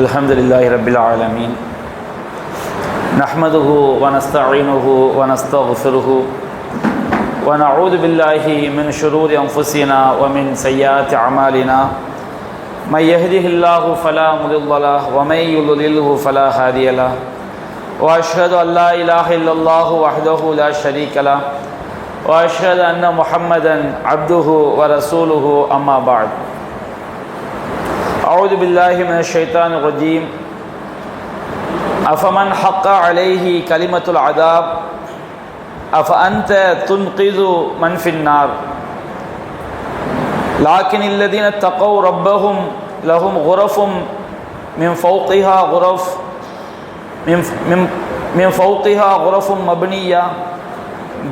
الحمد لله رب العالمين نحمده ونستعينه ونستغفره ونعوذ بالله من شرور أنفسنا ومن سيئات أعمالنا من يهده الله فلا مضل له ومن يضلله فلا هادي له وأشهد أن لا إله إلا الله وحده لا شريك له وأشهد أن محمدا عبده ورسوله أما بعد أعوذ بالله من الشيطان الرجيم أفمن حق عليه كلمة العذاب أفأنت تنقذ من في النار لكن الذين اتقوا ربهم لهم غرف من فوقها غرف مبنية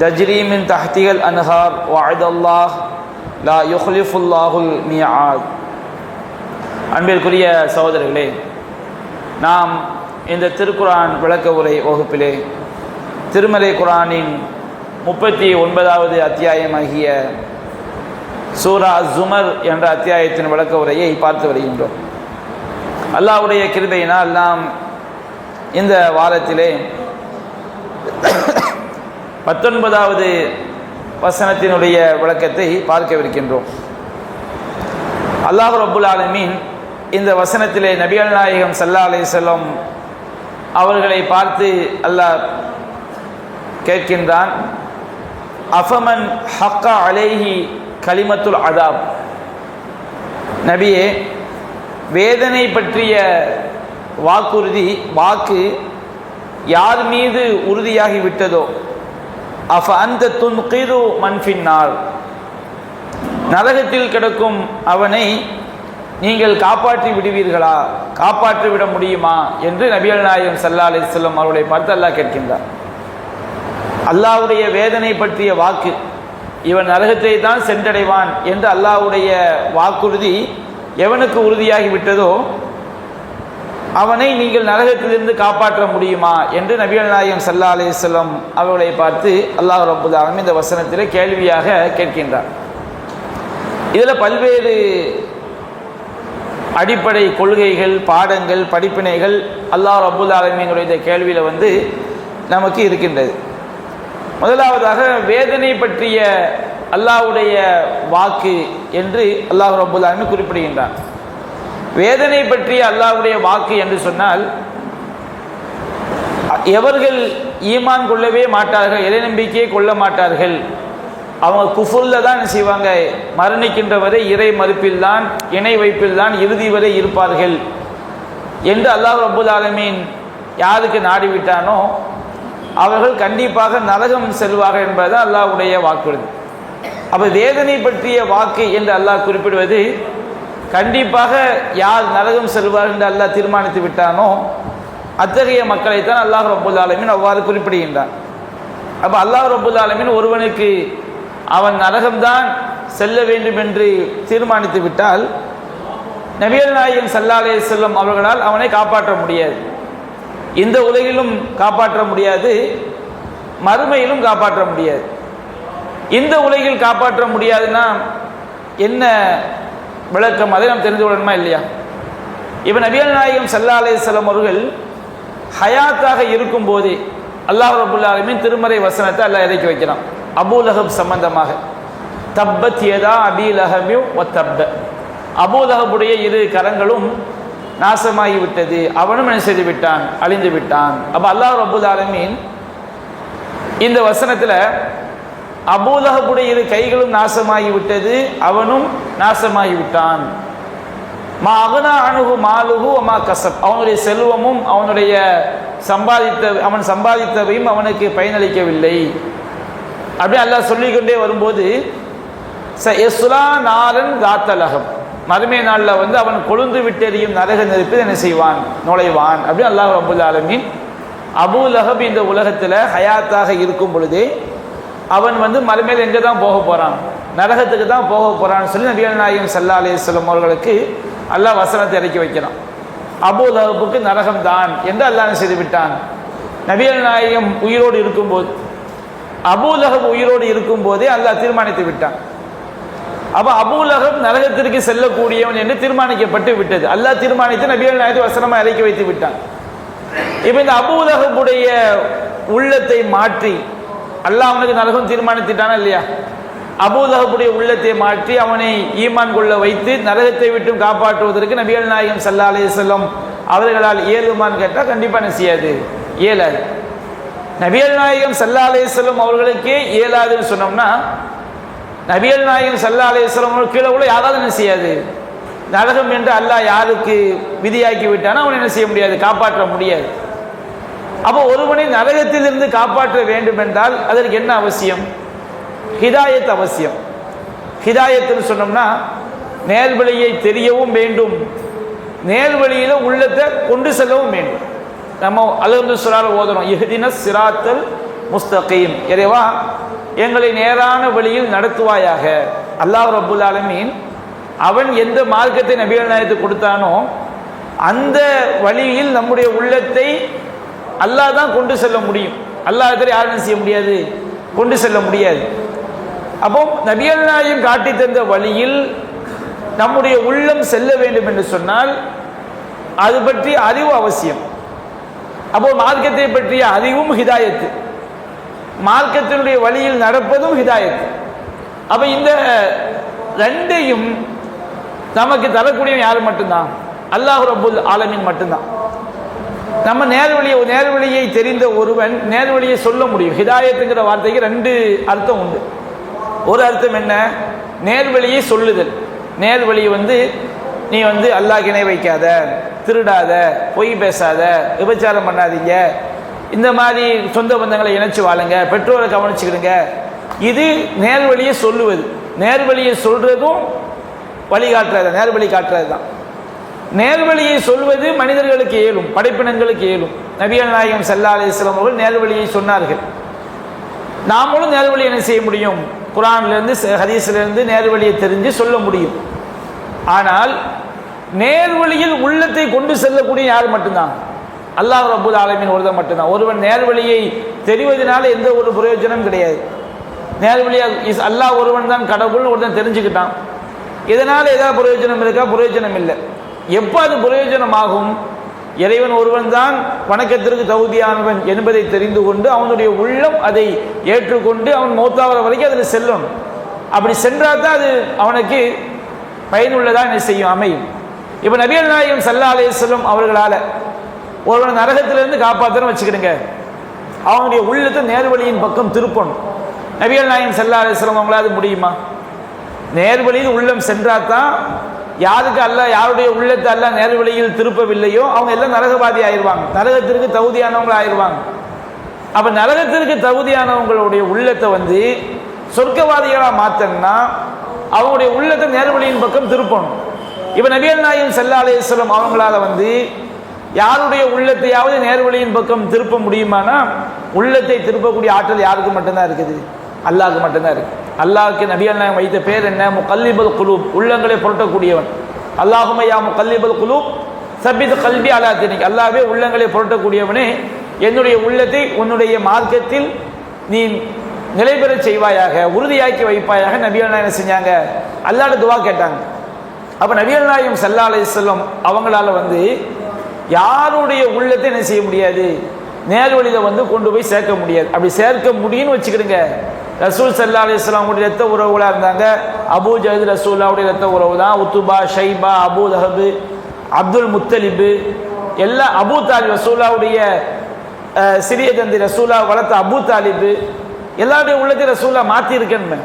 تجري من تحتها الأنهار وعد الله لا يخلف الله الميعاد. அன்பிற்குரிய சகோதரர்களே, நாம் இந்த திருக்குரான் விளக்க உரை வகுப்பிலே திருமலை குரானின் 39வது அத்தியாயமாகிய சூரா ஜுமர் என்ற அத்தியாயத்தின் விளக்க உரையை பார்த்து வருகின்றோம். அல்லாஹ்வுடைய கிருபையினால் நாம் இந்த வாரத்திலே 19வது வசனத்தினுடைய விளக்கத்தை பார்க்கவிருக்கின்றோம். அல்லாஹ் ரப்புல் ஆலமீன் இந்த வசனத்திலே நபிகள் நாயகம் ஸல்லல்லாஹு அலைஹி வஸல்லம் அவர்களை பார்த்து அல்லாஹ் கேட்கின்றான், அஃபமன் ஹக்க அலைஹி கலிமத்துல் அதாப். நபியே, வேதனை பற்றிய வாக்கு யார் மீது உறுதியாகி விட்டதோ, அஃப அந்த துன்கிது மன் ஃபின்னார், நரகத்தில் கிடக்கும் அவனை நீங்கள் காப்பாற்றி விடுவீர்களா, காப்பாற்றி விட முடியுமா என்று நபிகள் நாயகம் ஸல்லல்லாஹு அலைஹி வஸல்லம் அவர்களை பார்த்து அல்லாஹ் கேட்கின்றார். அல்லாஹ்வுடைய வேதனை பற்றிய வாக்கு, இவன் நரகத்தை தான் சென்றடைவான் என்று அல்லாஹ்வுடைய வாக்குறுதி எவனுக்கு உறுதியாகி விட்டதோ அவனை நீங்கள் நரகத்திலிருந்து காப்பாற்ற முடியுமா என்று நபிகள் நாயகம் ஸல்லல்லாஹு அலைஹி வஸல்லம் அவர்களை பார்த்து அல்லாஹ் ரப்பல் ஆலமீன் இந்த வசனத்திலே கேள்வியாக கேட்கின்றார். இதில் பல்வேறு அடிப்படை கொள்கைகள், பாடங்கள், படிப்பினைகள் அல்லாஹ் ரப்புல் ஆலமீனுடைய இந்த கேள்வியில் நமக்கு இருக்கின்றது. முதலாவதாக வேதனை பற்றிய அல்லாஹ்வுடைய வாக்கு என்று அல்லாஹ் ரப்புல் ஆலமீன் குறிப்பிடுகின்றார். வேதனை பற்றிய அல்லாஹ்வுடைய வாக்கு என்று சொன்னால், எவர்கள் ஈமான் கொள்ளவே மாட்டார்கள், இறை நம்பிக்கையை கொள்ள மாட்டார்கள், அவங்க குஃபுரில் தான் என்ன செய்வாங்க, மரணிக்கின்ற வரை இறை மறுப்பில் தான், இணை வைப்பில் தான் இறுதி வரை இருப்பார்கள் என்று அல்லாஹ் ரப்புல் ஆலமீன் யாருக்கு நாடிவிட்டானோ அவர்கள் கண்டிப்பாக நரகம் செல்வார்கள் என்பது அல்லாஹ்வுடைய வாக்குறுதி. அப்போ வேதனை பற்றிய வாக்கு என்று அல்லாஹ் குறிப்பிடுவது, கண்டிப்பாக யார் நரகம் செல்வார் என்று அல்லாஹ் தீர்மானித்து விட்டானோ அத்தகைய மக்களைத்தான் அல்லாஹ் ரப்புல் ஆலமீன் அவ்வாறு குறிப்பிடுகின்றார். அப்போ அல்லாஹ் ரப்புல் ஆலமீன் ஒருவனுக்கு அவன் நரகம்தான் செல்ல வேண்டும் என்று தீர்மானித்து விட்டால் நபிகள் நாயகம் ஸல்லல்லாஹு அலைஹி வஸல்லம் அவர்களால் அவனை காப்பாற்ற முடியாது. இந்த உலகிலும் காப்பாற்ற முடியாது, மறுமையிலும் காப்பாற்ற முடியாது. இந்த உலகில் காப்பாற்ற முடியாதுன்னா என்ன விளக்கம், அதை நாம் தெரிந்து கொள்ளணுமா இல்லையா? இப்போ நபிகள் நாயகம் ஸல்லல்லாஹு அலைஹி வஸல்லம் அவர்கள் ஹயாத்தாக இருக்கும் போதே அல்லாஹ் ரப்புல் ஆலமீன் திருமறை வசனத்தை அல்லாஹ் இறக்கி வைக்கிறான். அபூ லஹப் சம்பந்தமாக, தப்பத் யதா அபீ லஹபி வ தப்ப, அபூ லஹபுடைய இரு கரங்களும் நாசமாகி விட்டது, அவனும் என்ன செய்து விட்டான், அழிந்து விட்டான். அப்போ அல்லாஹ் ரப்புல் ஆலமீன் இந்த வசனத்தில் அபூ லஹபுடைய இரு கைகளும் நாசமாகி விட்டது, அவனும் நாசமாகி விட்டான். மா அகனா அணுகு மாலுகு அமா கசப், அவனுடைய செல்வமும் அவனுடைய அவன் சம்பாதித்தவையும் அவனுக்கு பயனளிக்கவில்லை. அப்படி அல்லாஹ் சொல்லிக்கொண்டே வரும்போது எஸ்லா நாலன் காத்தலகம், மறுமை நாளில் அவன் கொழுந்து விட்டெறியும் நரக நெருப்பில் என்ன செய்வான், நுழைவான். அப்படி அல்லாஹ் ரப்புல் ஆலமீன் அபூ லஹப் இந்த உலகத்தில் ஹயாத்தாக இருக்கும் பொழுதே அவன் மறுமையில் எங்கே தான் போக போகிறான், நரகத்துக்கு தான் போக போகிறான்னு சொல்லி நபிகள் நாயகம் ஸல்லல்லாஹு அலைஹி வஸல்லம் அவர்களுக்கு அல்லாஹ் வசனத்தை இறக்கி வைக்கிறான். அபூ லஹபுக்கு நரகம் தான் என்று அல்லாஹ் செய்து விட்டான். நபிகள் நாயகம் உயிரோடு இருக்கும்போது, அபூ லஹப் உயிரோடு இருக்கும் போதே அல்லாஹ் தீர்மானித்து விட்டான். அப்ப அபூ லஹப் நரகத்திற்கு செல்லக்கூடியவன் என்று தீர்மானிக்கப்பட்டு விட்டது. அல்லாஹ் தீர்மானித்து நபிகள் நாயகத்தை வசனமா இறக்கி வைத்து விட்டான். இப்ப இந்த அபூ லஹபுடைய உள்ளத்தை மாற்றி அல்லாஹ் அவனுக்கு நரகம் தீர்மானித்துட்டானா இல்லையா? அபூ லஹபுடைய உள்ளத்தை மாற்றி அவனை ஈமான் கொள்ள வைத்து நரகத்தை விட்டு காப்பாற்றுவதற்கு நபிகள் நாயகம் ஸல்லல்லாஹு அலைஹி வஸல்லம் அவர்களால் இயலுமான்னு கேட்டால் கண்டிப்பா செய்யாது, இயலாது. நபிகள் நாயகம் ஸல்லல்லாஹு அலைஹி வஸல்லம் அவர்களுக்கே இயலாதுன்னு சொன்னோம்னா நபிகள் நாயகம் ஸல்லல்லாஹு அலைஹி வஸல்லம் அவர்கள் கீழே உள்ள யாராலும் என்ன செய்யாது? நரகம் என்று அல்லாஹ் யாருக்கு விதியாக்கி விட்டானோ அவனை என்ன செய்ய முடியாது, காப்பாற்ற முடியாது. அப்போ ஒருவனை நரகத்திலிருந்து காப்பாற்ற வேண்டும் என்றால் அதற்கு என்ன அவசியம்? ஹிதாயத் அவசியம். ஹிதாயத்துன்னு சொன்னோம்னா நேர்வழியை தெரியவும் வேண்டும், நேர்வழியில உள்ளத்தை கொண்டு செல்லவும் வேண்டும். நம்ம அல்ஹம்து சூரால ஓதுறோம், இஹ்தினஸ் சிராத்தல் முஸ்தகீம், இறைவா எங்களை நேரான வழியில் நடத்துவாயாக. அல்லாஹ் ரப்புல் ஆலமீன் அவன் எந்த மார்க்கத்தை நபிகள் நாயகத்துக்கு கொடுத்தானோ அந்த வழியில் நம்முடைய உள்ளத்தை அல்லாஹ் தான் கொண்டு செல்ல முடியும். அல்லாஹ் யாரும் செய்ய முடியாது, கொண்டு செல்ல முடியாது. அப்போ நபிகள் நாயகம் காட்டி தந்த வழியில் நம்முடைய உள்ளம் செல்ல வேண்டும் என்று சொன்னால் அது பற்றி அறிவு அவசியம். அப்போ மார்க்கத்தை பற்றிய அறிவும் ஹிதாயத்து, மார்க்கத்தினுடைய வழியில் நடப்பதும் ஹிதாயத்து. அப்ப இந்த ரெண்டையும் நமக்கு தரக்கூடிய யார் மட்டும்தான்? அல்லாஹ் ரப்புல் ஆலமீன் மட்டும்தான். நம்ம நேர்வழியை தெரிந்த ஒருவன் நேர்வழியை சொல்ல முடியும். ஹிதாயத்துங்கிற வார்த்தைக்கு ரெண்டு அர்த்தம் உண்டு. ஒரு அர்த்தம் என்ன? நேர்வழியை சொல்லுதல். நேர்வழி நீ அல்லாஹ்க்கு இணை வைக்காத, திருடாத, பொய் பேசாத, விபச்சாரம் பண்ணாதீங்க, இந்த மாதிரி சொந்த பந்தங்களை இணைச்சு வாழுங்க, பெற்றோரை கவனிச்சுக்கிடுங்க, இது நேர்வழியை சொல்லுவது. நேர்வழியை சொல்றதும் வழிகாட்டுறது, நேர்வழி காட்டுறது தான். நேர்வழியை சொல்வது மனிதர்களுக்கு இயலும், படைப்பினங்களுக்கு இயலும். நபிகள் நாயகம் ஸல்லல்லாஹு அலைஹி வஸல்லம் அவர்கள் நேர்வழியை சொன்னார்கள். நாமளும் நேர்வழியை என்ன செய்ய முடியும்? குர்ஆனிலிருந்து ஹதீஸிலிருந்து நேர்வழியை தெரிஞ்சு சொல்ல முடியும். ஆனால் நேர்வழியில் உள்ளத்தை கொண்டு செல்லக்கூடிய யார் மட்டும்தான்? அல்லாஹ் ரப்புல் ஆலமீன் ஒருவன் மட்டும்தான். ஒருவன் நேர்வழியை தெரிவதனால எந்த ஒரு பிரயோஜனம் கிடையாது. நேர்வழியா அல்லாஹ் ஒருவன் தான் கடவுள் ஒருத்தன் தெரிஞ்சுக்கிட்டான், இதனால ஏதாவது பிரயோஜனம் இருக்கா? பிரயோஜனம் இல்லை. எப்போ அது பிரயோஜனமாகும்? இறைவன் ஒருவன் தான் வணக்கத்திற்கு தகுதியானவன் என்பதை தெரிந்து கொண்டு அவனுடைய உள்ளம் அதை ஏற்றுக்கொண்டு அவன் மௌத்தாவர வரைக்கும் அதில் செல்லணும். அப்படி சென்றால் தான் அது அவனுக்கு பயனுள்ளதாக என்ன செய்யும், அமையும். இப்போ நபிகள் நாயகம் ஸல்லல்லாஹு அலைஹி வஸல்லம் அவர்களால் ஒருவன் நரகத்திலிருந்து காப்பாற்றணும் வச்சுக்கிடுங்க, அவனுடைய உள்ளத்தை நேர்வழியின் பக்கம் திருப்பணும். நபிகள் நாயகம் ஸல்லல்லாஹு அலைஹி வஸல்லம் அவங்களால முடியுமா? நேர்வழியில் உள்ளம் சென்றாதான் யாருக்கு அல்லாஹ் யாருடைய உள்ளத்தை அல்லாஹ் நேர்வழியில் திருப்பவில்லையோ அவங்க எல்லாம் நரகவாதி ஆயிடுவாங்க, நரகத்திற்கு தகுதியானவங்க ஆயிடுவாங்க. அப்ப நரகத்திற்கு தகுதியானவங்களுடைய உள்ளத்தை சொர்க்கவாதிகளா மாத்தணும்னா அவங்களுடைய உள்ளத்தை நேர்வழியின் பக்கம் திருப்பணும். இப்ப நபிகள் நாயகம் ஸல்லல்லாஹு அலைஹி வஸல்லம் அவங்களால யாருடைய உள்ளத்தையாவது நேர்வழியின் பக்கம் திருப்ப முடியுமானா உள்ளத்தை திருப்பக்கூடிய ஆற்றல் யாருக்கு மட்டும்தான் இருக்குது? அல்லாஹ்க்கு மட்டும்தான் இருக்கு. அல்லாஹ்க்கு நபிகள் நாயகம் வைத்த பேர் என்ன? முகல்லிபுல் குலூப், உள்ளங்களை புரட்டக்கூடியவன். அல்லாஹும்ம யா முகல்லிபுல் குலூப் சப்பித் கல்பி அலா தீனிக், அல்லாஹ்வே உள்ளங்களை புரட்டக்கூடியவனே என்னுடைய உள்ளத்தை உன்னுடைய மார்க்கத்தில் நீ நிலை பெற செய்வாயாக, உறுதியாக்கி வைப்பாயாக. நபிகள் நாயகம் செஞ்சாங்க, அல்லாஹ்ட்ட துவா கேட்டாங்க. அப்ப நபிகள் நாயகம் ஸல்லல்லாஹு அலைஹி வஸல்லம் அவங்களால யாருடைய உள்ளத்தை என்ன செய்ய முடியாது? நேர்வழியில கொண்டு போய் சேர்க்க முடியாது. அப்படி சேர்க்க முடியும்னு வச்சுக்கிடுங்க. ரசூல் ஸல்லல்லாஹு அலைஹி வஸல்லம் அவங்களுடைய ரத்த உறவுகளா இருந்தாங்க. அபூ ஜஹல் ரசூலுல்லாஹ்வுடைய ரத்த உறவு தான். உத்துபா, ஷைபா, அபூ லஹப், அப்துல் முத்தலிப், எல்லா அபூ தாலிப் ரசூலுல்லாஹ்வுடைய சிறிய தந்தை ரசூலுல்லாஹ் வளர்த்த அபூ தாலிப், எல்லாருடைய உள்ளத்தை ரசூலுல்லாஹ் மாற்றி இருக்கேன்னு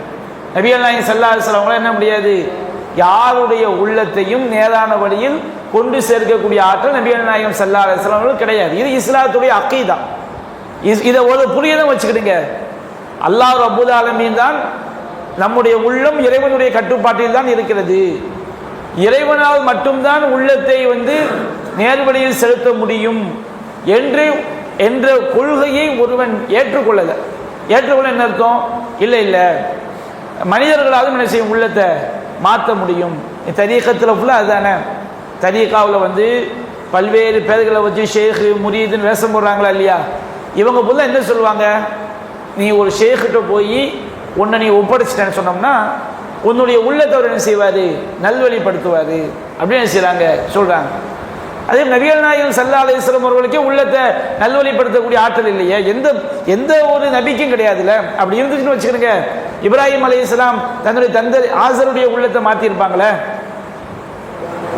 நபிகள் நாயகம் ஸல்லல்லாஹு அலைஹி வஸல்லம் என்ன முடியாது? யாருடைய உள்ளத்தையும் நேரான வழியில் கொண்டு சேர்க்கக்கூடிய ஆற்றல் நபிகள் நாயகம் ஸல்லல்லாஹு அலைஹி வஸல்லம் கிடையாது. இது இஸ்லாத்துடைய அக்கீதா. இதை ஒரு புரியதான் வச்சுக்கிடுங்க. அல்லாஹ் ரப்புல் ஆலமீன் தான் நம்முடைய உள்ளம் இறைவனுடைய கட்டுப்பாட்டில் தான் இருக்கிறது. இறைவனால் மட்டும்தான் உள்ளத்தை நேர்வழியில் செலுத்த முடியும் என்ற கொள்கையை ஒருவன் ஏற்றுக்கொள்ளல. ஏற்றுக்கொள்ள என்ன அர்த்தம்? இல்லை மனிதர்களாலும் என்ன செய்யும்? உள்ளத்தை மாற்ற முடியும். தரீகத்தில் ஃபுல்லாக அதுதானே. தரீகாவில் பல்வேறு பேர்களை வச்சு ஷேഖ് முரீதுன்னு வேஷம் போடுறாங்களா இல்லையா? இவங்க ஃபுல்லாக என்ன சொல்லுவாங்க? நீ ஒரு ஷேக்கிட்ட போய் உன்னை நீ ஒப்படைச்சிட்டேன்னு சொன்னோம்னா உன்னுடைய உள்ளத்தை அவர் என்ன செய்வார், நல்வழிப்படுத்துவார் அப்படின்னு என்ன செய்கிறாங்க சொல்கிறாங்க. அதே நபிகள் நாயகம் ஸல்லல்லாஹு அலைஹி வஸல்லம் அவர்களுக்கே உள்ளத்தை நல்வழிப்படுத்தக்கூடிய ஆற்றல் இல்லையே, எந்த ஒரு நபிக்கும் கிடையாதுல்ல. அப்படி இருந்துச்சுன்னு வச்சுக்கிறேங்க, இப்ராஹிம் அலைஹிஸ்ஸலாம் தன்னுடைய தந்தை ஆசருடைய உள்ளத்தை மாற்றிருப்பாங்களே,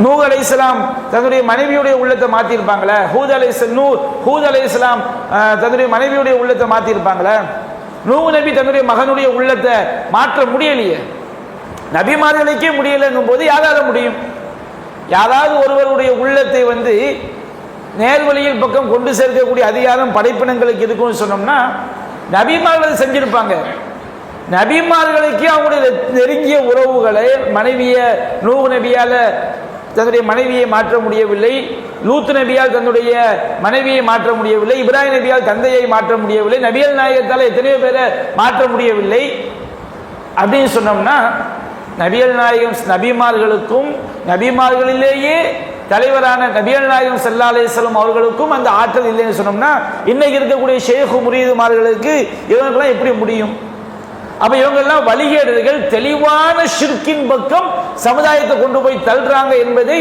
நூஹ் அலைஹிஸ்ஸலாம் தன்னுடைய மனைவியுடைய உள்ளத்தை மாற்றிருப்பாங்களே, ஹூத் அலைஹிஸ்ஸலாம் தன்னுடைய மனைவியுடைய உள்ளத்தை மாற்றிருப்பாங்களே, நூஹ் நபி தன்னுடைய மகனுடைய உள்ளத்தை மாற்ற முடியலையே. நபிமார்களுக்கே முடியலைன்னும் போது யாரால முடியும்? யாராவது ஒருவருடைய உள்ளத்தை நேர்வழியில் பக்கம் கொண்டு சேர்க்கக்கூடிய அதிகாரம் படைப்பினங்களுக்கு இருக்குன்னு சொன்னோம்னா நபிமார்கள் செஞ்சிருப்பாங்க. நபிமார்களுக்கே அவங்களுடைய நெருங்கிய உறவுகளை நூஹ் நபியால தன்னுடைய மனைவியை மாற்ற முடியவில்லை, லூத் நபியால் தன்னுடைய மனைவியை மாற்ற முடியவில்லை, இப்ராஹிம் நபியால் தந்தையை மாற்ற முடியவில்லை, நபிகள் நாயகத்தால் எத்தனையோ பேரை மாற்ற முடியவில்லை அப்படின்னு சொன்னோம்னா நபிகள் நாயகம் நபிமார்களுக்கும் நபிமார்களிலேயே தலைவரான நபிகள் நாயகம் ஸல்லல்லாஹு அலைஹி வஸல்லம் அவர்களுக்கும் அந்த ஆற்றல் இல்லைன்னு சொன்னோம்னா இன்னைக்கு இருக்கக்கூடிய ஷேக் முரீதுமார்களுக்கு இவங்கெல்லாம் எப்படி முடியும்? அப்ப இவங்கெல்லாம் வழிகேடர்கள், தெளிவான ஷிர்கின் பக்கம் சமுதாயத்தை கொண்டு போய் தள்ளுறாங்க என்பதை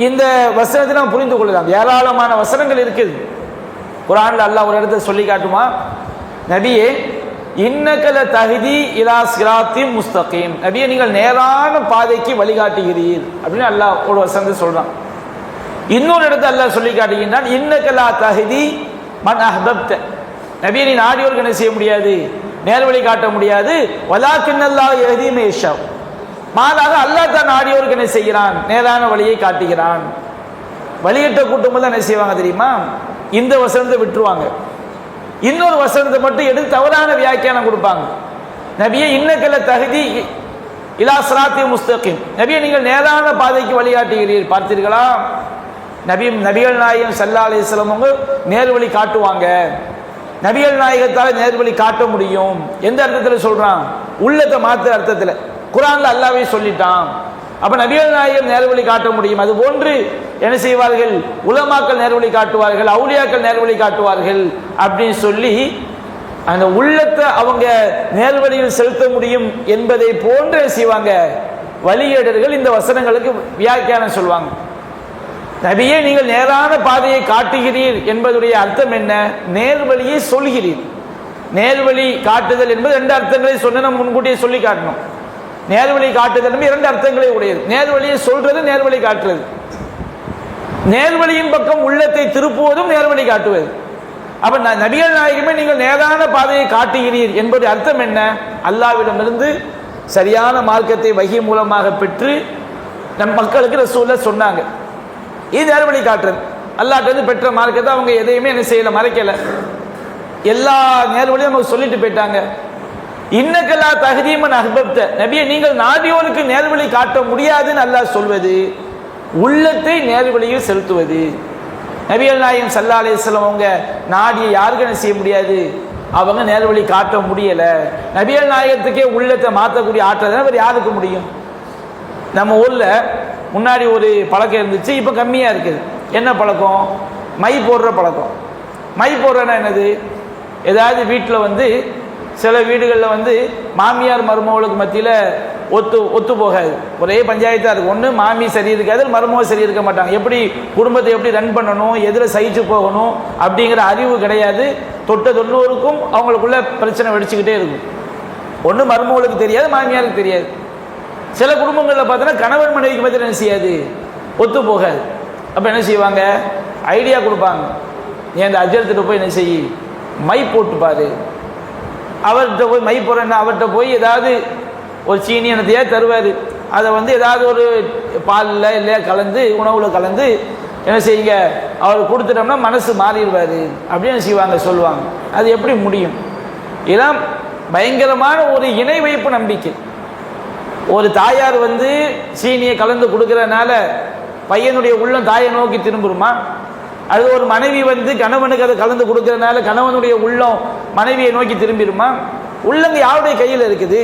இந்த வசனத்தை நாம் புரிந்து கொள்ளலாம். ஏராளமான வசனங்கள் இருக்குது குர்ஆன்ல. அல்லாஹ் ஒரு இடத்துல சொல்லி காட்டுமா, நபியே இன்னகல தஹ்தி இலா சிராத்தின் முஸ்தகீம், நபியே நீங்கள் நேரான பாதைக்கு வழிகாட்டுகிறீர் அப்படின்னு அல்லாஹ் ஒரு வசனத்தை சொல்றான். இன்னொரு இடத்துல அல்லாஹ் சொல்லி காட்டுகின்றான், இன்னகலா தஹ்தி மன் அஹ்பப்த, நபியே நீ நாடியோருக்கு என்ன செய்ய முடியாது, நேர்வழி காட்ட முடியாது, வலாக்கின்னல்லாஹ் யஹ்தி மன் யஷா, மாறாக அல்லாஹ் தான் நாடியோருக்கு என்ன செய்கிறான், நேரான வழியை காட்டுகிறான். வழிகட்ட கூட்டம் தான் என்ன செய்வாங்க தெரியுமா, இந்த வசனத்தை விட்டுருவாங்க, இன்னொரு வசனத்தை மட்டும் எடுத்து தவறான வியாக்கியானம் கொடுப்பாங்க. நபியே இன்னகல தஹ்தி இலா சிராத்தி முஸ்தகீம், நபியே நீங்கள் நேரான பாதைக்கு வழிகாட்டுகிறீர். பார்த்தீர்களா, நபிகள் நாயகம் ஸல்லல்லாஹு அலைஹி வஸல்லம் அவங்க நேர்வழி காட்டுவாங்க. நபிகள் நாயகத்தால் நேர்வழி காட்ட முடியும். எந்த அர்த்தத்தில் சொல்றான்? உள்ளத்தை மாற்ற அர்த்தத்தில். குர்ஆன்ல அல்லாஹ்வே சொல்லிட்டான். அப்ப நபிகள் நாயகம் நேர்வழி காட்ட முடியும். அது போன்று என்ன செய்வார்கள், உலமாக்கள் நேர்வழி காட்டுவார்கள், அவுலியாக்கள் நேர்வழி காட்டுவார்கள் அப்படின்னு சொல்லி அந்த உள்ளத்தை அவங்க நேர்வழியில் செலுத்த முடியும் என்பதை போன்று செய்வாங்க வழிகேடர்கள். இந்த வசனங்களுக்கு வியாக்கியானம் சொல்வாங்க. நபியே நீங்கள் நேரான பாதையை காட்டுகிறீர் என்பதுடைய அர்த்தம் என்ன? நேர்வழியை சொல்கிறீர். நேர்வழி காட்டுதல் என்பது ரெண்டு அர்த்தங்களை சொன்ன நம்ம முன்கூட்டியே சொல்லி காட்டணும். நேர்வழி காட்டுதல் இரண்டு அர்த்தங்களை உடையது. நேர்வழியை சொல்றது, நேர்வழி காட்டுறது. நேர்வழியின் பக்கம் உள்ளத்தை திருப்புவதும் நேர்வழி காட்டுவது. அப்ப நபிகள் நாயகமே நீங்கள் நேரான பாதையை காட்டுகிறீர் என்பது அர்த்தம் என்ன? அல்லாஹ்விடமிருந்து சரியான மார்க்கத்தை வஹி மூலமாக பெற்று நம் மக்களுக்கு ரசூலுல்லாஹ் சொன்னாங்க. இது நேர்வழி காட்டுறது. அல்லாஹ்விடமிருந்து பெற்ற மார்க்கத்தை அவங்க எதையுமே என்ன செய்யல, மறைக்கல. எல்லா நேர்வழியும் நமக்கு சொல்லிட்டு போயிட்டாங்க. இன்னகலா தஹ்தி மன் அஹ்பப்த, நபியே நீங்கள் நாடியோருக்கு நேர்வழி காட்ட முடியாதுன்னு அல்லாஹ் சொல்வது உள்ளத்தை நேர்வழியில் செலுத்துவது. நபிகள் நாயகம் ஸல்லல்லாஹு அலைஹி வஸல்லம் அவங்க நாடியை யாருக்கு என்ன செய்ய முடியாது, அவங்க நேர்வழி காட்ட முடியல. நபிகள் நாயகத்துக்கே உள்ளத்தை மாற்றக்கூடிய ஆற்றல் வேறு யாருக்கு முடியும்? நம்ம ஊர்ல முன்னாடி ஒரு பழக்கம் இருந்துச்சு, இப்போ கம்மியா இருக்குது. என்ன பழக்கம்? மை போடுற பழக்கம். மை போடுறன்னா என்னது? ஏதாவது வீட்டில் சில வீடுகளில் மாமியார் மருமகளுக்கு மத்தியில் ஒத்து போகாது. ஒரே பஞ்சாயத்தாக இருக்கும். ஒன்று மாமி சரி இருக்காது, மருமக சரி இருக்க மாட்டாங்க. எப்படி குடும்பத்தை எப்படி ரன் பண்ணணும், எதில் சகிச்சு போகணும் அப்படிங்கிற அறிவு கிடையாது. தொட்ட தொண்ணூறுக்கும் அவங்களுக்குள்ள பிரச்சனை வெடிச்சுக்கிட்டே இருக்கும். ஒன்று மருமகளுக்கு தெரியாது, மாமியாருக்கு தெரியாது. சில குடும்பங்களில் பார்த்தோன்னா கணவன் மனைவிக்கு மத்தியில் என்ன செய்யாது, ஒத்து போகாது. அப்போ என்ன செய்வாங்க, ஐடியா கொடுப்பாங்க. நீ அந்த அஜர்த்திட்ட போய் என்ன செய்யி, மை போட்டு பாரு. அவர்கிட்ட போய் மை போடுறேன்னா அவர்கிட்ட போய் ஏதாவது ஒரு சீனி எனத்தையே தருவார். அதை ஏதாவது ஒரு பாலில் இல்லையா கலந்து உணவில் கலந்து என்ன செய்யுங்க, அவர் கொடுத்துட்டோம்னா மனசு மாறிடுவார் அப்படின்னு செய்வாங்க, சொல்லுவாங்க. அது எப்படி முடியும்? இதெல்லாம் பயங்கரமான ஒரு இணை வைப்பு நம்பிக்கை. ஒரு தாயார் சீனியை கலந்து கொடுக்கறதுனால பையனுடைய உள்ளம் தாயை நோக்கி திரும்புமா? அது ஒரு மனைவி கணவனுக்கு அதை கலந்து கொடுக்கறதுனால கணவனுடைய உள்ளம் மனைவியை நோக்கி திரும்பிடுமா? உள்ளங்க யாருடைய கையில் இருக்குது?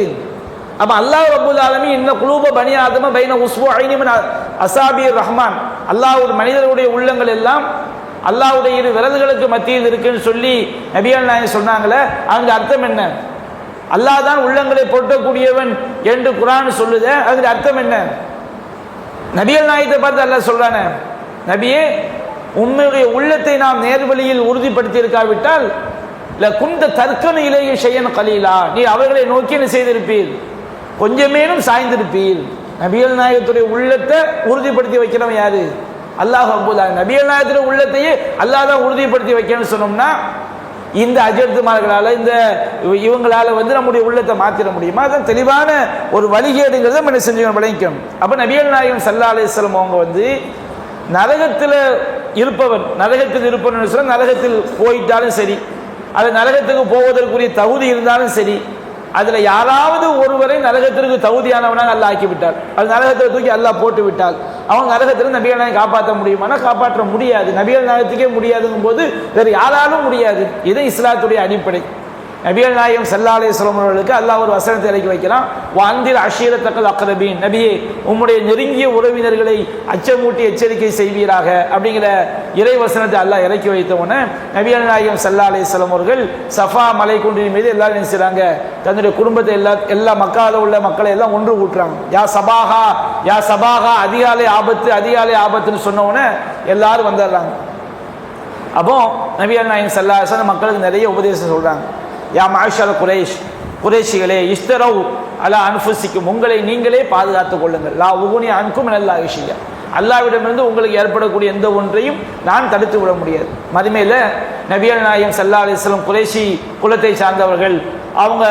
அப்ப அல்லாஹ் ரப்பல் ஆலமீன் இன்ன குலூப பனி ஆதம பைன உஸ்புஐனி மின் அஸாபிர் ரஹ்மான், அல்லாஹ் ஒரு மனிதருடைய உள்ளங்கள் எல்லாம் அல்லாஹ்வுடைய இரு விரல்களுக்கு மத்தியில் இருக்குன்னு சொல்லி நபிகள் நாயகம் சொன்னாங்களே, அந்த அர்த்தம் என்ன? அல்லாஹ் தான் உள்ளங்களை பொருட்டக்கூடியவன் என்று குர்ஆன் சொல்லுதே, அதுக்கு அர்த்தம் என்ன? நபிகள் நாயகத்தை பார்த்து அல்லாஹ் சொல்றானே, நபியே உம்முடைய உள்ளத்தை நாம் நேர்வழியில் உறுதிப்படுத்தி இருக்காவிட்டால் குந்த தற்கனு இலைய செய்யன் கலீலா, நீ அவர்களை நோக்கி என்ன செய்திருப்பீர், கொஞ்சமேனும் சாய்ந்திருப்பீர். நபிகள் நாயகத்துடைய உள்ளத்தை உறுதிப்படுத்தி வைக்கிறவன் யாரு? அல்லாஹ் ரப்பல் ஆலமீன். நபிகள் நாயகத்துடைய உள்ளத்தையே அல்லாஹ் தான் உறுதிப்படுத்தி வைக்கணும்னு சொன்னோம்னா, இந்த அஜர்த்துமார்களால இந்த இவங்களால நம்முடைய உள்ளத்தை மாத்திர முடியுமா? அதான் தெளிவான ஒரு வழிகேடுங்கிறத நம்ம செஞ்சு விளங்கிக்கணும். அப்ப நபிகள் நாயகம் ஸல்லல்லாஹு அலைஹி வஸல்லம் அவங்க நரகத்தில் இருப்பவன், நரகத்தில் இருப்பவன் சொல்ல, நரகத்தில் போயிட்டாலும் சரி, அது நரகத்துக்கு போவதற்குரிய தகுதி இருந்தாலும் சரி, அதுல யாராவது ஒருவரை நரகத்திற்கு தகுதியானவனாக அல்லாஹ் ஆக்கி விட்டார், அது நரகத்தில் தூக்கி அல்லாஹ் போட்டு விட்டால் அவன் நரகத்தில் நபிகள் நாயகம் காப்பாற்ற முடியுமானா காப்பாற்ற முடியாது. நபிகள் நாயகத்துக்கே முடியாதுங்கும் போது வேறு யாராலும் முடியாது. இது இஸ்லாத்துடைய அடிப்படை. நபிகள் நாயகம் ஸல்லல்லாஹு அலைஹி வஸல்லம் அவர்களுக்கு அல்லாஹ் ஒரு வசனத்தை இறக்கி வைக்கிறான், வஅந்திர் அஷீரத்தக்கல் அக்ரபீன், நபியே உம்முடைய நெருங்கிய உறவினர்களை அச்சமூட்டி எச்சரிக்கை செய்வீராக அப்படிங்கிற இறை வசனத்தை அல்லாஹ் இறக்கி வைத்தவுடனே நபிகள் நாயகம் ஸல்லல்லாஹு அலைஹி வஸல்லம் அவர்கள் சஃபா மலை குன்றின் மீது எல்லாரும் நினைச்சாங்க, தன்னுடைய குடும்பத்தை எல்லா மக்கால உள்ள மக்களை எல்லாம் ஒன்று கூட்டுறாங்க. யா சபாகா யா சபாகா, அதிகாலை ஆபத்து அதிகாலை ஆபத்துன்னு சொன்ன உடனே எல்லாரும் வந்துடுறாங்க. அப்போ நபிகள் நாயகம் ஸல்லல்லாஹு அலைஹி வஸல்லம் மக்களுக்கு நிறைய உபதேசம் சொல்றாங்க. யா மாஷர குரைஷ், குறைஷிகளே, இஸ்தரவு அலா அன்ஃபுசிக்கும், உங்களை நீங்களே பாதுகாத்துக் கொள்ளுங்கள். லா உகுனி அன்கும் மினல்லாஹி ஷையா, அல்லாஹ்விடமிருந்து உங்களுக்கு ஏற்படக்கூடிய எந்த ஒன்றையும் நான் தடுத்து விட முடியாது. மறுமையில நபிகள் நாயகம் ஸல்லல்லாஹு அலைஹி வஸல்லம் குறைஷி குலத்தை சார்ந்தவர்கள், அவங்க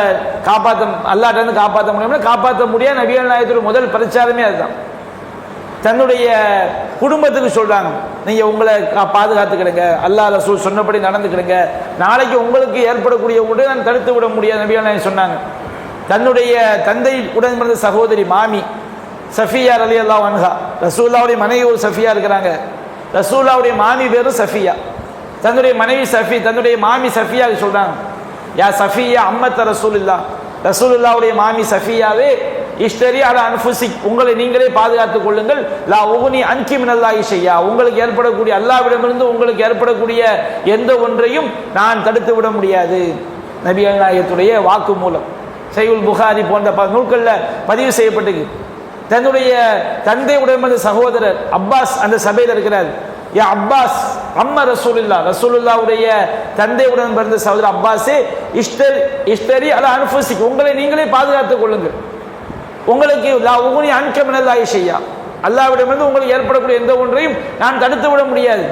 அல்லாஹ்ட்ட காப்பாற்ற முடியும்னா காப்பாற்ற முடியாது. நபிகள் நாயகத்துடைய முதல் பிரச்சாரமே அதுதான். தன்னுடைய குடும்பத்துக்கு சொல்றாங்க, நீங்க உங்களை பாதுகாத்துக்கிடுங்க, அல்லாஹ் ரசூல் சொன்னபடி நடந்துக்கிடுங்க, நாளைக்கு உங்களுக்கு ஏற்படக்கூடிய ஒன்றை நான் தடுத்து விட முடியாது நபிகள் நாயகம் சொன்னாங்க. தன்னுடைய தந்தை உடன் பிறந்த சகோதரி மாமி சஃபியா ரலியல்லாஹு அன்ஹா, ரசூலுல்லாஹ்வுடைய மனைவி ஒரு சஃபியா இருக்கிறாங்க, ரசூலுல்லாஹ்வுடைய மாமி பேரு சஃபியா, தன்னுடைய மனைவி சஃபி தன்னுடைய மாமி சஃபியா சொல்றாங்க, யா சஃபியா அம்மத்த ரசூலுல்லாஹ், ரசூலுல்லாஹ்வுடைய மாமி சஃபியாவே இஷ்டரி அலா அன்ஃபுசிக், உங்களை நீங்களே பாதுகாத்துக் கொள்ளுங்கள். லா உகுனி அன்கி மினல்லாஹி ஷையா, உங்களுக்கு ஏற்படக்கூடிய அல்லாஹ்விடமிருந்து உங்களுக்கு ஏற்படக்கூடிய எந்த ஒன்றையும் நான் தடுத்து விட முடியாது. நபிகள் நாயகத்துடைய வாக்கு மூலம் சஹீஹுல் புகாரி போன்ற நூல்கள்ல பதிவு செய்யப்பட்டது. தன்னுடைய தந்தையுடைய சகோதரர் அப்பாஸ் அந்த சபையில் இருக்கிறார். யா அப்பாஸ் அம்மா ரசூலுல்லாஹ், ரசூலுல்லாஹ்வுடைய தந்தையுடன் பிறந்த சகோதரர் அப்பாஸே இஷ்டரி அலா அன்ஃபுசிக், உங்களை நீங்களே பாதுகாத்துக் கொள்ளுங்கள். உங்களுக்கு லா உகுனி அன்க மினல்லாஹி ஷையா, அல்லாஹ்விடமிருந்து உங்களுக்கு ஏற்படக்கூடிய எந்த ஒன்றையும் நான் தடுத்து விட முடியாது.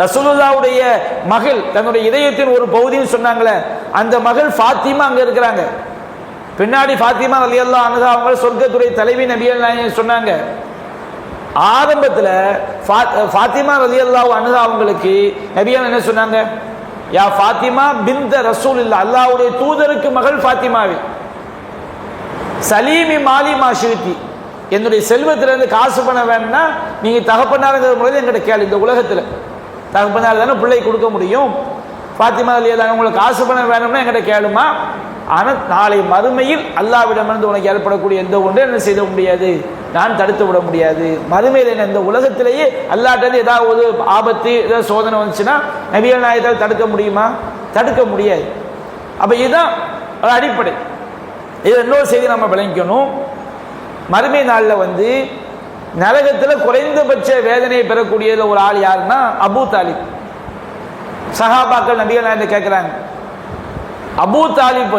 ரசூலுல்லாஹ்வுடைய மகள் தன்னுடைய இதயத்தின் ஒரு பகுதின்னு சொன்னாங்களே, அந்த மகள் ஃபாத்திமா அங்க இருக்கிறாங்க. பின்னாடி ஃபாத்திமா ரலியல்லாஹு அன்ஹா அவங்க சொர்க்கத்துடைய தலைவி நபிகள் நாயகம் சொன்னாங்க. ஆரம்பத்தில் ஃபாத்திமா ரலியல்லாஹு அன்ஹா அவங்களுக்கு நபிகள் என்ன சொன்னாங்க, யா ஃபாத்திமா பின்த ரசூலுல்லாஹ், அல்லாஹ்வுடைய தூதருக்கு மகள் ஃபாத்திமாவே, சலீமி மாலி மாஷிருத்தி, என்னுடைய செல்வத்திலிருந்து காசு பண்ண வேணும்னா நீங்க தகப்பனாருங்கிற முறையில் எங்கிட்ட கேளு. இந்த உலகத்தில் தகப்பனார் தானே பிள்ளை கொடுக்க முடியும். ஃபாத்திமா ரலியல்லாஹு உங்களுக்கு காசு பண்ண வேணும்னா எங்கிட்ட கேளுமா, ஆனால் நாளை மறுமையில் அல்லாஹ்விடமிருந்து உனக்கு ஏற்படக்கூடிய எந்த ஒன்றை என்ன செய்ய முடியாது, நான் தடுத்து விட முடியாது. மறுமையில் என்ன, இந்த உலகத்திலேயே அல்லாஹ்ட்ட ஏதாவது ஆபத்து ஏதாவது சோதனை வந்துச்சுன்னா நபிகள் நாயகத்தால் தடுக்க முடியுமா? தடுக்க முடியாது. அப்ப இதுதான் அடிப்படை. இது இன்னொரு செய்தி நம்ம விளங்கிக்கணும். மறுமை நாளில் நரகத்தில் குறைந்தபட்ச வேதனையை பெறக்கூடியதில் ஒரு ஆள் யாருன்னா அபூ தாலிப். சஹாபாக்கள் நபிகள் நாயகத்தை கேட்குறாங்க, அபூ தாலிப்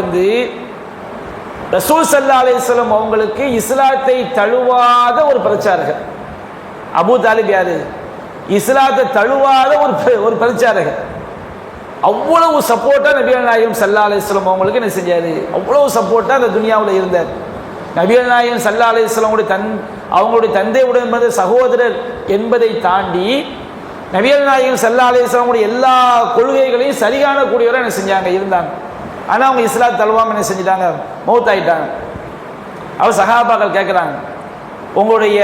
ரசூல் ஸல்லல்லாஹு அலைஹி வஸல்லம் அவங்களுக்கு இஸ்லாத்தை தழுவாத ஒரு பிரச்சாரகர். அபூ தாலிப் யாரு? இஸ்லாத்தை தழுவாத ஒரு பிரச்சாரகர். அவ்வளவு சப்போர்ட்டா நபிகள் நாயகம் ஸல்லல்லாஹு அலைஹி வஸல்லம் அவங்களுக்கு என்ன செஞ்சாரு, அவ்வளவு சப்போர்ட்டா அந்த துனியாவில் இருந்தார். நபிகள் நாயகம் ஸல்லல்லாஹு அலைஹி வஸல்லம் அவங்களுடைய தந்தையுடன் பிறந்த சகோதரர் என்பதை தாண்டி நபிகள் நாயகம் ஸல்லல்லாஹு அலைஹி வஸல்லம் எல்லா கொள்கைகளையும் சரியான கூடியவரை என்ன செஞ்சாங்க, இருந்தாங்க. ஆனால் அவங்க இஸ்லாம் தழுவாம என்ன செஞ்சிட்டாங்க, மௌத் ஆயிட்டாங்க. அவர் சஹாபாக்கள் கேட்குறாங்க, உங்களுடைய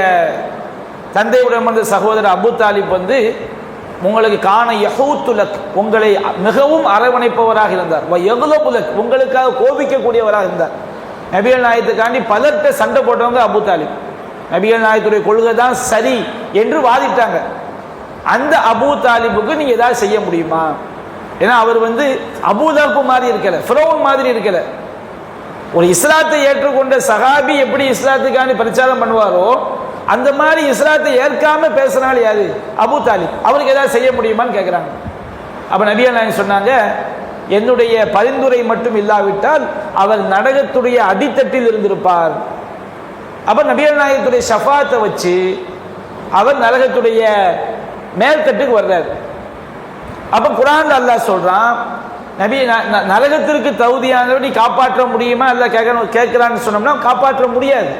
தந்தையுடன் பிறந்த சகோதரர் அபூ தாலிப் உங்களுக்கு காண யஹூத்துலக், உங்களை மிகவும் அரவணைப்பவராக இருந்தார். யகுலபுலக், உங்களுக்காக கோபிக்கக்கூடியவராக இருந்தார். நபிகள் நாயகத்துக்காண்டி பலர்கிட்ட சண்டை போட்டவங்க அபூ தாலிப். நபிகள் நாயகத்துடைய கொள்கை தான் சரி என்று வாதிட்டாங்க. அந்த அபூ தாலிபுக்கு நீங்க ஏதாவது செய்ய முடியுமா? ஏன்னா அவர் அபூலஹப் மாதிரி இருக்கல, ஃபிரௌன் மாதிரி இருக்கல. ஒரு இஸ்லாத்தை ஏற்றுக்கொண்ட சஹாபி எப்படி இஸ்லாத்துக்காண்டி பிரச்சாரம் பண்ணுவாரோ அந்த மாதிரி இஸ்லாத்தை ஏற்காம பேசுறாள் யாரு? அபூ தாலிப். அவருக்கு ஏதாவது செய்ய முடியுமான்னு கேட்குறாங்க. அப்ப நபிகள் நாயகம் சொன்னாங்க, என்னுடைய பரிந்துரை மட்டும் இல்லாவிட்டால் அவர் நரகத்துடைய அடித்தட்டில் இருந்திருப்பார். அப்ப நபிகள் நாயகத்துடைய ஷஃபாத்தை வச்சு அவர் நரகத்துடைய மேல்தட்டுக்கு வர்றார். அப்ப குர்ஆன்ல அல்லாஹ் சொல்றான், நபி நரகத்திற்கு தகுதியானவரை நீ காப்பாற்ற முடியுமா? அல்லாஹ் கேட்கிறான்னு சொன்னோம்னா காப்பாற்ற முடியாது.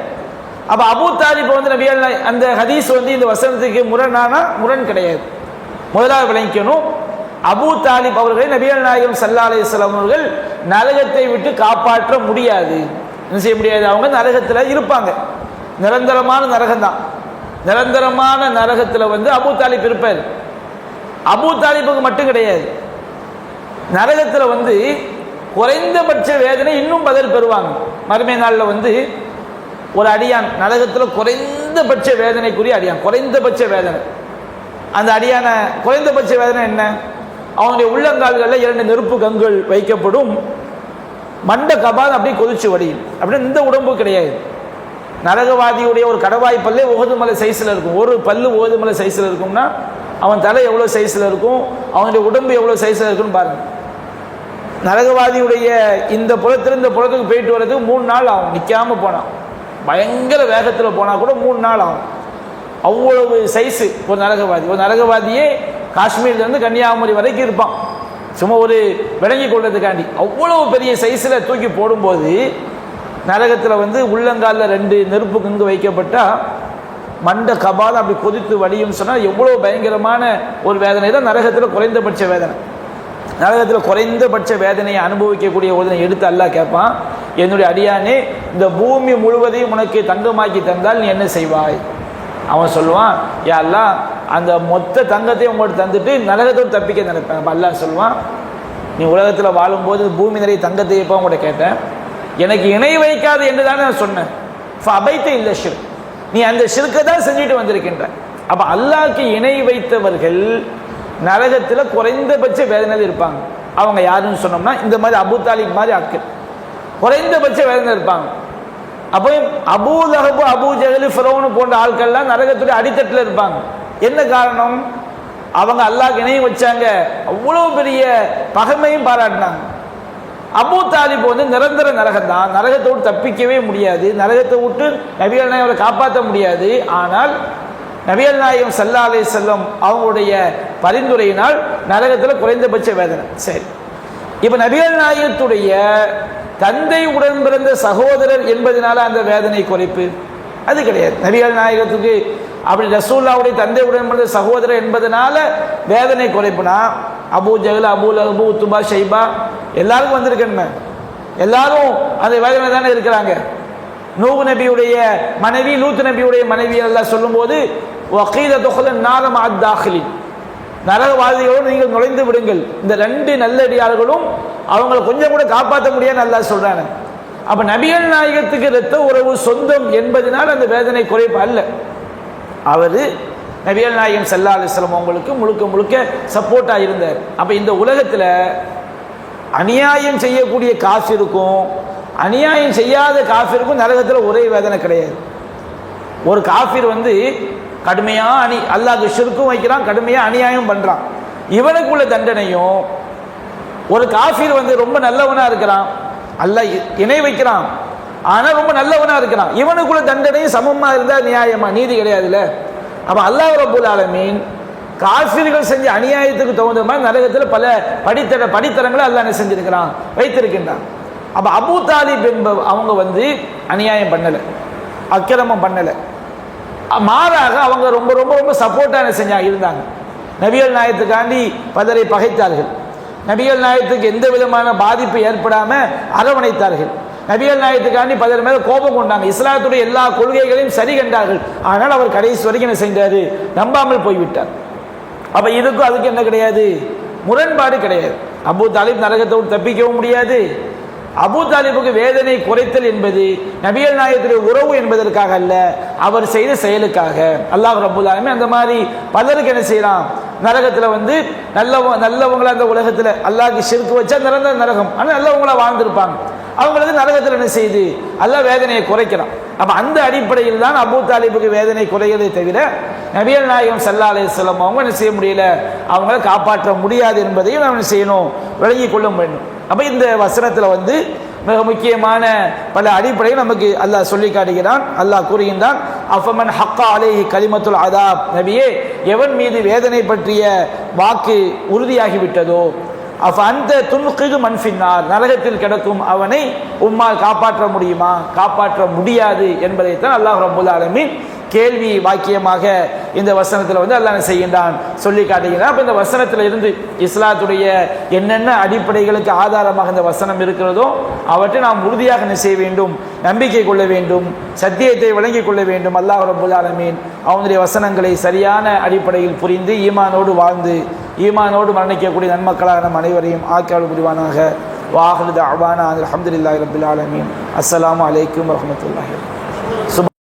அப்ப அபூ தாலிப் வந்து நபிகள் அந்த ஹதீஸ் வந்து இந்த வசனத்துக்கு முரணானா? முரண் கிடையாது. முதலாவது விளங்கிக்கணும், அபூ தாலிப் அவர்களை நபிகள் நாயகம் ஸல்லல்லாஹு அலைஹி வஸல்லம் அவர்கள் நரகத்தை விட்டு காப்பாற்ற முடியாது. என்ன செய்ய முடியாது? அவங்க நரகத்தில் இருப்பாங்க. நிரந்தரமான நரகம் தான். நிரந்தரமான நரகத்தில் வந்து அபூ தாலிப் இருப்பார். அபூ தாலிபுக்கு மட்டும் கிடையாது, நரகத்தில் வந்து குறைந்தபட்ச வேதனை இன்னும் பதில் பெறுவாங்க. மறுமை நாளில் வந்து ஒரு அடியான் நரகத்தில் குறைந்தபட்ச வேதனைக்குரிய அடியான், குறைந்தபட்ச வேதனை. அந்த அடியான குறைந்தபட்ச வேதனை என்ன? அவனுடைய உள்ளங்கால்களில் 2 நெருப்பு கங்குகள் வைக்கப்படும், மண்ட கபால் அப்படியே கொதிச்சு வடியும். அப்படின்னு இந்த உடம்பு கிடையாது. நரகவாதியுடைய ஒரு கடவாய் பல்லே உகது மலை சைஸில் இருக்கும். ஒரு பல்லு உகது மலை சைஸில் இருக்கும்னா அவன் தலை எவ்வளோ சைஸில் இருக்கும், அவனுடைய உடம்பு எவ்வளோ சைஸில் இருக்குன்னு பாருங்க. நரகவாதியுடைய இந்த புறத்திலிருந்து இந்த புறத்துக்கு போயிட்டு வர்றதுக்கு 3 நாள் ஆகும். நிற்காமல் போனான், பயங்கர வேகத்தில் போனால் கூட 3 நாள் ஆகும். அவ்வளவு சைஸு ஒரு நரகவாதி. ஒரு நரகவாதியே காஷ்மீர்லேருந்து கன்னியாகுமரி வரைக்கும் இருப்பான், சும்மா ஒரு விளங்கி கொள்றதுக்காண்டி. அவ்வளவு பெரிய சைஸில் தூக்கி போடும்போது நரகத்தில் வந்து உள்ளங்காலில் 2 நெருப்பு கங்கு வைக்கப்பட்டால் மண்ட கபால் அப்படி கொதித்து வலியும் சொன்னால் எவ்வளோ பயங்கரமான ஒரு வேதனை தான். நரகத்தில் குறைந்தபட்ச வேதனை. நரகத்தில் குறைந்தபட்ச வேதனையை அனுபவிக்கக்கூடிய ஒரு எடுத்து அல்லாஹ் கேட்பான், என்னுடைய அடியானே இந்த பூமி முழுவதையும் உனக்கு தங்கமாக்கி தந்தால் நீ என்ன செய்வாய்? அவன் சொல்லுவான், யா அல்லாஹ் அந்த மொத்த தங்கத்தையும் உங்கள்கிட்ட தந்துட்டு நரகத்தோடு தப்பிக்க நினைப்பேன். அப்போ அல்லாஹ் சொல்லுவான், நீ உலகத்தில் வாழும்போது பூமி நிறைய தங்கத்தை எப்போ உங்கள்கிட்ட கேட்டேன், எனக்கு இணை வைக்காது என்று தானே நான் சொன்னேன். அபைத்த இல்லை ஷிர்க், நீ அந்த ஷிர்க்கை தான் செஞ்சுட்டு வந்திருக்கின்ற. அப்போ அல்லாஹ்க்கு இணை வைத்தவர்கள் நரகத்தில் குறைந்தபட்ச வேதனையில் இருப்பாங்க. அவங்க யாருன்னு சொன்னோம்னா இந்த மாதிரி அபூ தாலிப் மாதிரி ஆட்கள் குறைந்தபட்ச வேதனை இருப்பாங்க. அப்போ அபூ லஹப், அபூ ஜஹல், ஃபிரௌன் போன்ற ஆட்கள்லாம் நரகத்துடைய அடித்தட்டில் இருப்பாங்க. என்ன காரணம்? அவங்க அல்லாஹ்க்கு இணை வச்சாங்க, அவ்வளோ பெரிய பகைமையும் பாராட்டினாங்க. அபூ தாலிப் வந்து நிரந்தர நரகம் தான், நரகத்தோடு தப்பிக்கவே முடியாது, நரகத்தை விட்டு நபிகள் நாயகத்தை காப்பாற்ற முடியாது. ஆனால் நபிகள் நாயகம் ஸல்லல்லாஹு அலைஹி வஸல்லம் அவங்களுடைய பரிந்துரையினால் நரகத்தில் குறைந்தபட்ச வேதனை. சரி, இப்போ நபிகள் நாயகத்துடைய தந்தை உடன் பிறந்த சகோதரர் என்பதனால அந்த வேதனை குறைப்பு அது கிடையாது. நபிகள் நாயகத்துக்கு அப்படி ரசூலுல்லாஹ்வுடைய தந்தை உடன் பிறந்த சகோதரர் என்பதனால வேதனை குறைப்புனா Abu Jahl, Abu Lahab, Utba, Shaiba எல்லாருக்கும் வந்திருக்கேன். எல்லாரும் அந்த வேதனை தானே இருக்கிறாங்க. நூஹ் நபியுடைய மனைவி, லூத் நபியுடைய மனைவி எல்லாம் சொல்லும்போது வகீல துஹுலன் நார மஅத் தாஹிலின், நரகவாதிகளோடு நீங்கள் நுழைந்து விடுங்கள். இந்த 2 நல்லடியார்களும் அவங்களை கொஞ்சம் கூட காப்பாற்ற முடியாது அல்லாஹ் சொல்றாங்க. அப்ப நபிகள் நாயகத்துக்கு இரத்த உறவு சொந்தம் என்பதனால் அந்த வேதனை குறைப்பு அல்ல. அவரு நபிகள் நாயகம் ஸல்லல்லாஹு அலைஹி வஸல்லம் அவங்களுக்கு முழுக்க முழுக்க சப்போர்ட்டாக இருந்தார். அப்போ இந்த உலகத்தில் அநியாயம் செய்யக்கூடிய காஃபிருக்கும் அநியாயம் செய்யாத காஃபிருக்கும் நரகத்தில் ஒரே வேதனை கிடையாது. ஒரு காஃபிர் வந்து கடுமையாக அல்லாஹ்க்கு ஷிர்க்கும் வைக்கிறான், கடுமையாக அநியாயம் பண்ணுறான், இவனுக்குள்ள தண்டனையும் ஒரு காஃபிர் வந்து ரொம்ப நல்லவனாக இருக்கிறான், அல்லாஹ் இணை வைக்கிறான் ஆனால் ரொம்ப நல்லவனாக இருக்கிறான், இவனுக்குள்ள தண்டனையும் சமமாக இருந்தால் நியாயமா? நீதி கிடையாதுல்ல. அப்போ அல்லாஹ் ரப்பல் ஆலமீன் காஃபிர்கள் செஞ்ச அநியாயத்துக்கு தகுந்த மாதிரி நரகத்தில் பல படித்தரங்களை அல்லாஹ் என்ன செஞ்சிருக்கிறான், வைத்திருக்கின்றான். அப்போ அபூ தாலிப் அவங்க வந்து அநியாயம் பண்ணலை, அக்கிரமம் பண்ணலை, மாறாக அவங்க ரொம்ப ரொம்ப ரொம்ப சப்போர்ட்டாக செஞ்சாங்க இருந்தாங்க. நபிகள் நாயகத்துக்காண்டி பலரை பகைத்தார்கள், நபிகள் நாயகத்துக்கு எந்த விதமான பாதிப்பு ஏற்படாமல் அரவணைத்தார்கள், நபிகள் நாயகத்துக்காண்டி பலர் மேலே கோபம் கொண்டாங்க, இஸ்லாத்துடைய எல்லா கொள்கைகளையும் சரி கண்டார்கள். ஆனால் அவர் கடைசி வரைக்கும் என்ன செஞ்சாரு, நம்பாமல் போய்விட்டார். அப்போ இதுக்கும் அதுக்கு என்ன கிடையாது, முரண்பாடு கிடையாது. அபூ தாலிப் நரகத்தோடு தப்பிக்கவும் முடியாது. அபூ தாலிபுக்கு வேதனை குறைத்தல் என்பது நபிகள் நாயகத்துடைய உறவு என்பதற்காக அல்ல, அவர் செய்த செயலுக்காக. அல்லாஹ் ரப்பல் ஆலமீன் அந்த மாதிரி பலருக்கு என்ன செய்யலாம், நரகத்தில் வந்து நல்லவங்களா அந்த உலகத்தில் அல்லாஹ்க்கு ஷிர்க் வச்சா நிரந்தர நரகம், ஆனால் நல்லவங்களா வாழ்ந்திருப்பாங்க. அவங்களுக்கு நரகத்தில் என்ன செய்து அல்லாஹ் வேதனையை குறைக்கிறான். அப்ப அந்த அடிப்படையில் தான் அபூ தாலிபுக்கு வேதனை குறையதை தவிர நபிகள் நாயகம் ஸல்லல்லாஹு அலைஹி வஸல்லம் அவங்க என்ன செய்ய முடியல, அவங்கள காப்பாற்ற முடியாது என்பதையும் நாம் என்ன செய்யணும், விளங்கிக் கொள்ள வேண்டும். அப்ப இந்த வசனத்தில் வந்து மிக முக்கியமான பல அடிப்படையில் நமக்கு அல்லாஹ் சொல்லி காட்டுகிறான். அல்லாஹ் கூறுகின்றான், அஃபமன் ஹக்கா அலைஹி கலிமத்துல் அதாப், நபியே எவன் மீது வேதனை பற்றிய வாக்கு உறுதியாகிவிட்டதோ, அப்ப அந்த துன்கிது மன்ஃபின்னார், நரகத்தில் கிடக்கும் அவனை உம்மால் காப்பாற்ற முடியுமா, காப்பாற்ற முடியாது என்பதைத்தான் அல்லாஹ் ரப்பல் ஆலமீன் கேள்வி வாக்கியமாக இந்த வசனத்தில் வந்து அல்லாஹ் செய்கின்றான், சொல்லி காட்டுகிறான். அப்போ இந்த வசனத்தில் இருந்து இஸ்லாத்துடைய என்னென்ன அடிப்படைகளுக்கு ஆதாரமாக இந்த வசனம் இருக்கிறதோ அவற்றை நாம் உறுதியாக என்ன செய்ய வேண்டும், நம்பிக்கை கொள்ள வேண்டும், சத்தியத்தை வழங்கிக் கொள்ள வேண்டும். அல்லாஹ் ரப்பல் ஆலமீன் அவனுடைய வசனங்களை சரியான அடிப்படையில் புரிந்து ஈமானோடு வாழ்ந்து ஈமானோடு மரணிக்கக்கூடிய நன்மக்களாக நம் அனைவரையும் ஆக்கியாளர் புரிவானாக. வாஹிரு தஅவானா அல்ஹம்துலில்லாஹி ரப்பில் ஆலமீன். அஸ்ஸலாமு அலைக்கும் வரஹ்மத்துல்லாஹி.